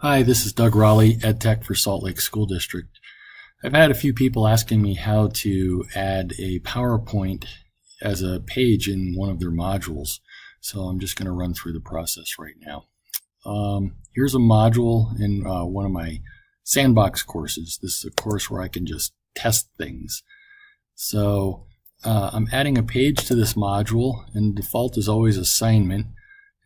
Hi, this is Doug Raleigh, EdTech for Salt Lake School District. I've had a few people asking me how to add a PowerPoint as a page in one of their modules. So I'm just going to run through the process right now. Here's a module in one of my sandbox courses. This is a course where I can just test things. So I'm adding a page to this module, and default is always assignment.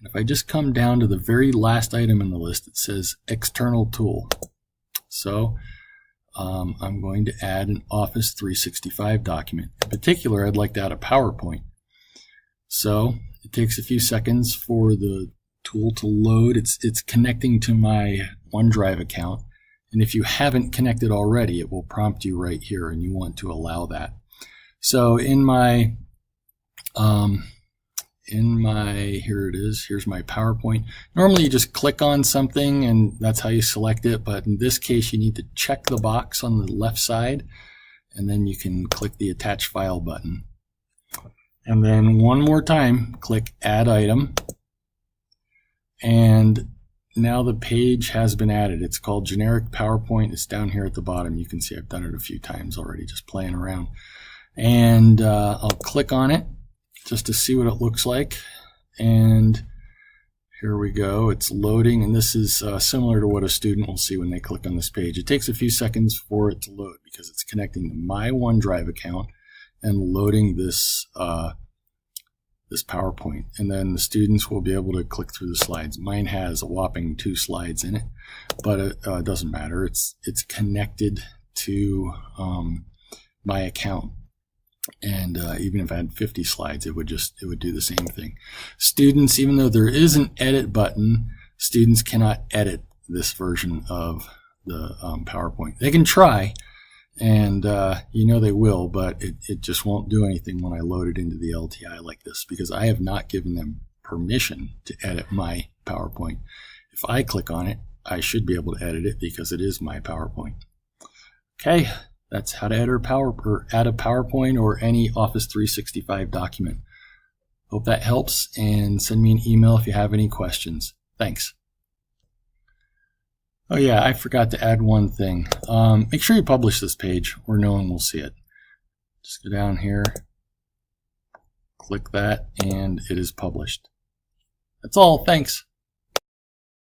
And if I just come down to the very last item in the list, it says external tool. So I'm going to add an Office 365 document. In particular, I'd like to add a PowerPoint. So it takes a few seconds for the tool to load. It's connecting to my OneDrive account. And if you haven't connected already, it will prompt you right here, and you want to allow that. So here it is, here's my PowerPoint. Normally you just click on something and that's how you select it, but in this case you need to check the box on the left side, and then you can click the attach file button. And then one more time, click add item, and now the page has been added. It's called generic PowerPoint. It's down here at the bottom. You can see I've done it a few times already, just playing around. And I'll click on it just to see what it looks like. And here we go. It's loading, and this is similar to what a student will see when they click on this page. It takes a few seconds for it to load because it's connecting to my OneDrive account and loading this this PowerPoint. And then the students will be able to click through the slides. Mine has a whopping 2 slides in it, but it doesn't matter. It's connected to my account. And even if I had 50 slides, it would do the same thing. Students, even though there is an edit button, students cannot edit this version of the PowerPoint. They can try, and you know they will, but it just won't do anything when I load it into the LTI like this, because I have not given them permission to edit my PowerPoint. If I click on it, I should be able to edit it because it is my PowerPoint. Okay. That's how to add a PowerPoint or any Office 365 document. Hope that helps, and send me an email if you have any questions. Thanks. Oh yeah, I forgot to add one thing. Make sure you publish this page or no one will see it. Just go down here, click that, and it is published. That's all. Thanks.